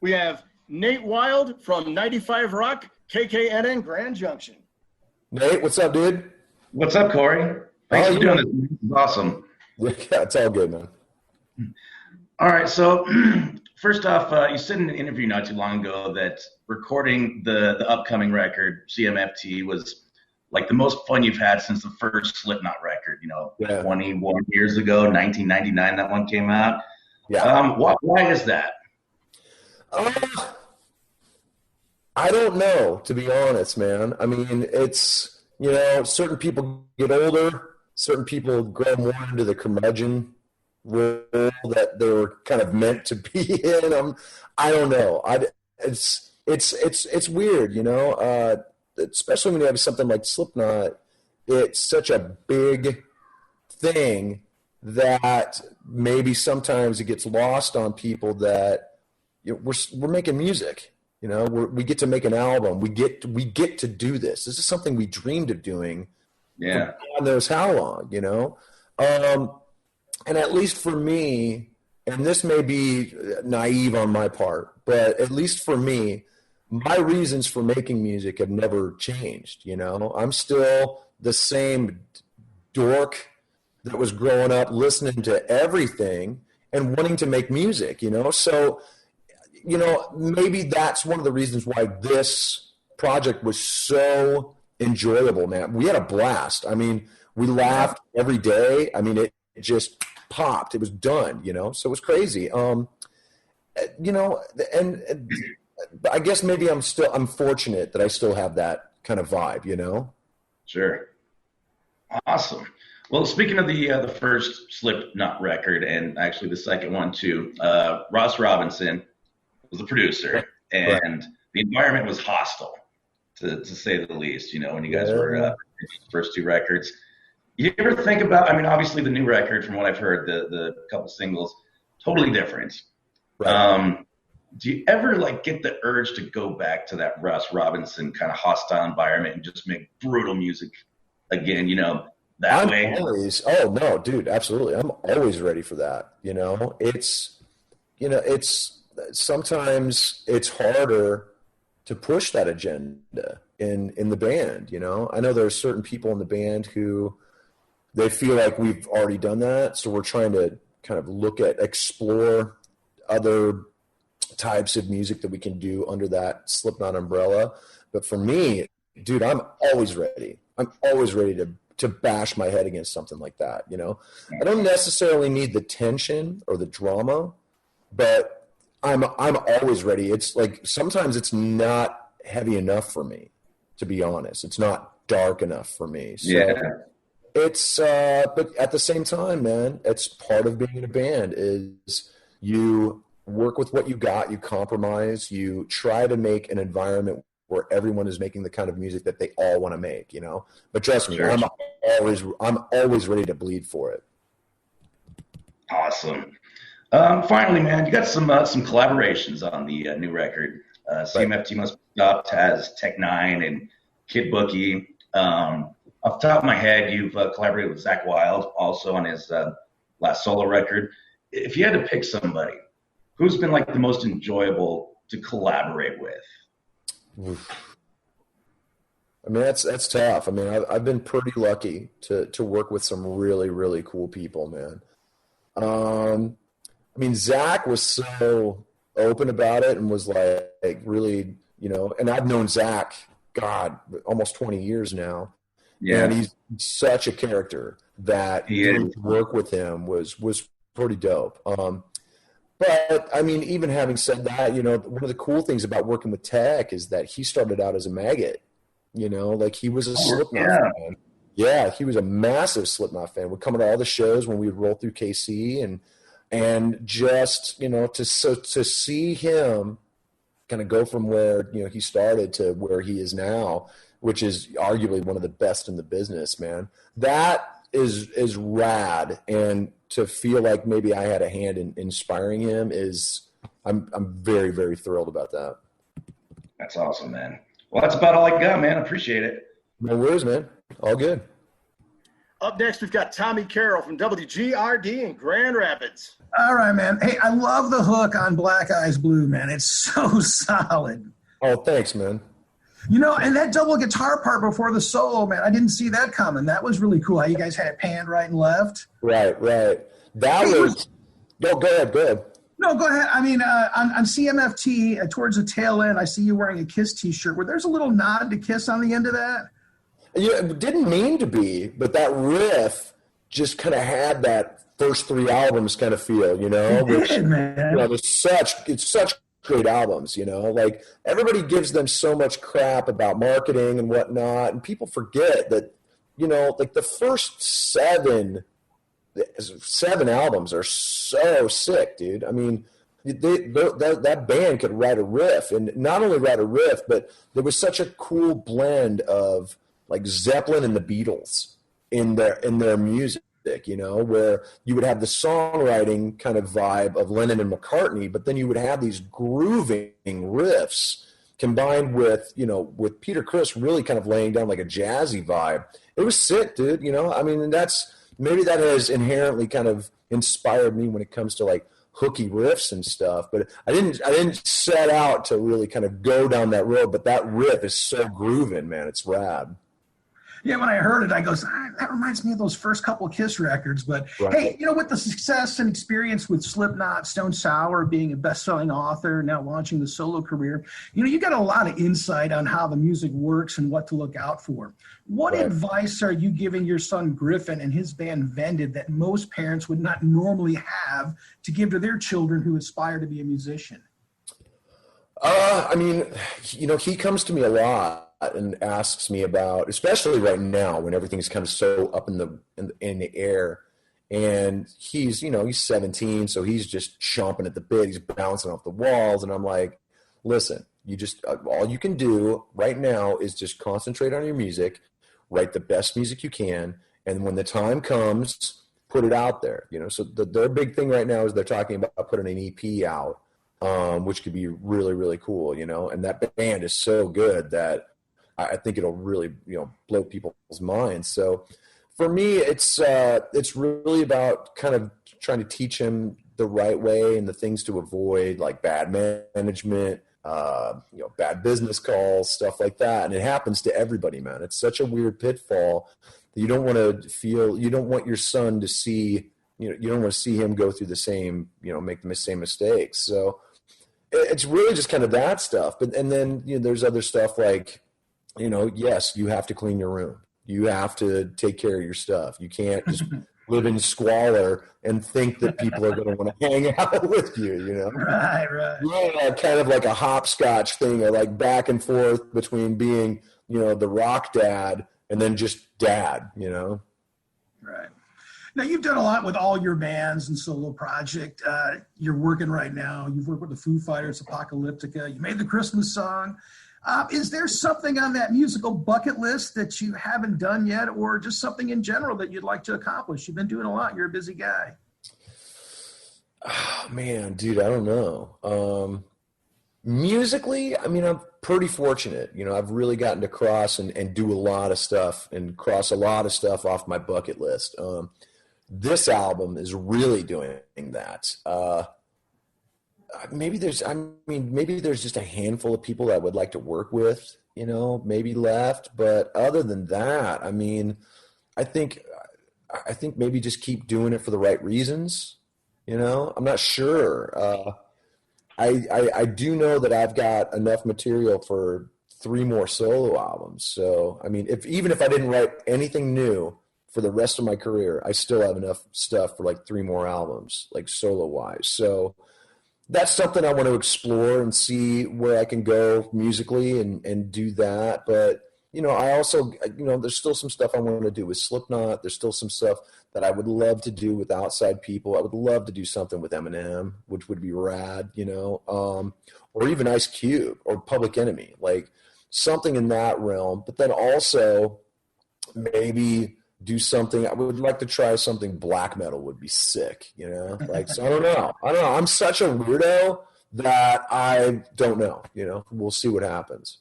We have Nate Wild from 95 Rock, KKNN Grand Junction. Nate, what's up, dude? What's up, Corey? Thanks for doing this. This is awesome. Yeah, it's all good, man. All right, so first off, you said in an interview not too long ago that recording the upcoming record, CMFT, was like the most fun you've had since the first Slipknot record, 21 years ago, 1999, that one came out. Yeah. Why is that? I don't know, to be honest, man. I mean, it's, certain people get older, certain people grow more into the curmudgeon role that they were kind of meant to be in. I don't know. It's weird, especially when you have something like Slipknot. It's such a big thing that maybe sometimes it gets lost on people that we're making music. We get to make an album. We get to do this. This is something we dreamed of doing. Yeah. For God knows how long, and at least for me, and this may be naive on my part, but at least for me, my reasons for making music have never changed. I'm still the same dork that was growing up listening to everything and wanting to make music, so maybe that's one of the reasons why this project was so enjoyable, man. We had a blast. I mean, we laughed every day. I mean, it just popped. It was done, so it was crazy. And I guess maybe I'm fortunate that I still have that kind of vibe, Sure. Awesome. Well, speaking of the first Slipknot record, and actually the second one too, Ross Robinson was the producer, and the environment was hostile, to say the least. When you guys were first two records, you ever think about? I mean, obviously the new record, from what I've heard, the couple singles, totally different. Right. Do you ever get the urge to go back to that Ross Robinson kind of hostile environment and just make brutal music again? That way. Oh no, dude, absolutely. I'm always ready for that. It's sometimes it's harder to push that agenda in the band. I know there are certain people in the band who they feel like we've already done that, so we're trying to kind of explore other types of music that we can do under that Slipknot umbrella. But for me, dude, I'm always ready. I'm always ready to bash my head against something like that. I don't necessarily need the tension or the drama, but I'm always ready. It's like sometimes it's not heavy enough for me, to be honest. It's not dark enough for me. So it's but at the same time, man, it's part of being in a band is you work with what you got, you compromise, you try to make an environment where everyone is making the kind of music that they all want to make, But trust me, I'm always ready to bleed for it. Awesome. Finally, man, you got some collaborations on the new record. CMFT Must Be Stopped has Tech Nine and Kid Bookie. Off the top of my head, you've collaborated with Zakk Wylde also on his last solo record. If you had to pick somebody, who's been the most enjoyable to collaborate with? I mean, that's tough. I mean, I've been pretty lucky to work with some really, really cool people, man. I mean, Zakk was so open about it and was really, and I've known Zakk, God, almost 20 years now. Yeah. And he's such a character that to work with him was pretty dope. But I mean, even having said that, one of the cool things about working with Tech is that he started out as a maggot, he was a Slipknot fan. Yeah, he was a massive Slipknot fan. Would come to all the shows when we would roll through KC and just, to see him kind of go from where, he started to where he is now, which is arguably one of the best in the business, man. That is rad. And to feel like maybe I had a hand in inspiring him I'm very, very thrilled about that. That's awesome, man. Well, that's about all I got, man. I appreciate it. No worries, man. All good. Up next, we've got Tommy Carroll from WGRD in Grand Rapids. All right, man. Hey, I love the hook on Black Eyes Blue, man. It's so solid. Oh, thanks, man. You know, and that double guitar part before the solo, man, I didn't see that coming. That was really cool how you guys had it panned right and left. Right. That was – no, go ahead. No, go ahead. I mean, on CMFT, towards the tail end, I see you wearing a Kiss T-shirt. Where there's a little nod to Kiss on the end of that? Yeah, it didn't mean to be, but that riff just kind of had that first 3 albums kind of feel, you know? It did, man. You know, it's such great albums, you know? Like, everybody gives them so much crap about marketing and whatnot, and people forget that, you know, like the first seven albums are so sick, dude. I mean, that band could write a riff, and not only write a riff, but there was such a cool blend of like Zeppelin and the Beatles in their music, you know, where you would have the songwriting kind of vibe of Lennon and McCartney, but then you would have these grooving riffs combined with, you know, with Peter Criss really kind of laying down like a jazzy vibe. It was sick, dude, you know? I mean, maybe that has inherently kind of inspired me when it comes to like hooky riffs and stuff, but I didn't set out to really kind of go down that road, but that riff is so grooving, man. It's rad. Yeah, when I heard it, I goes, that reminds me of those first couple Kiss records. But right. Hey, you know, with the success and experience with Slipknot, Stone Sour, being a best-selling author, now launching the solo career, you know, you got a lot of insight on how the music works and what to look out for. What advice are you giving your son Griffin and his band Vended that most parents would not normally have to give to their children who aspire to be a musician? I mean, you know, he comes to me a lot and asks me about, especially right now when everything's kind of so up in the air, and he's 17, so he's just chomping at the bit, he's bouncing off the walls, and I'm like, listen, you just all you can do right now is just concentrate on your music, write the best music you can, and when the time comes, put it out there, you know. So their big thing right now is they're talking about putting an EP out, which could be really, really cool, you know, and that band is so good that I think it'll really, you know, blow people's minds. So for me, it's really about kind of trying to teach him the right way and the things to avoid, like bad management, you know, bad business calls, stuff like that. And it happens to everybody, man. It's such a weird pitfall that you don't want your son to see, you know, you don't want to see him go through the same, you know, make the same mistakes. So it's really just kind of that stuff. And then, you know, there's other stuff like, you know, yes, you have to clean your room. You have to take care of your stuff. You can't just live in squalor and think that people are going to want to hang out with you, you know? Right. Yeah, kind of like a hopscotch thing, or like back and forth between being, you know, the rock dad and then just dad, you know? Right. Now, you've done a lot with all your bands and solo project. You're working right now. You've worked with the Foo Fighters, Apocalyptica. You made the Christmas song. Is there something on that musical bucket list that you haven't done yet, or just something in general that you'd like to accomplish? You've been doing a lot. You're a busy guy. Oh, man, dude, I don't know. Musically, I mean, I'm pretty fortunate. You know, I've really gotten to cross and do a lot of stuff and cross a lot of stuff off my bucket list. This album is really doing that. Maybe there's just a handful of people that I would like to work with, you know, maybe left. But other than that, I mean, I think maybe just keep doing it for the right reasons. You know, I'm not sure. I do know that I've got enough material for 3 more solo albums. So, I mean, even if I didn't write anything new for the rest of my career, I still have enough stuff for like 3 more albums, like solo wise. So that's something I want to explore and see where I can go musically and do that. But, you know, I also, you know, there's still some stuff I want to do with Slipknot. There's still some stuff that I would love to do with outside people. I would love to do something with Eminem, which would be rad, you know, or even Ice Cube or Public Enemy, like something in that realm. But then also maybe do something. I would like to try something black metal would be sick, you know, like, so I don't know. I'm such a weirdo that I don't know, you know, we'll see what happens.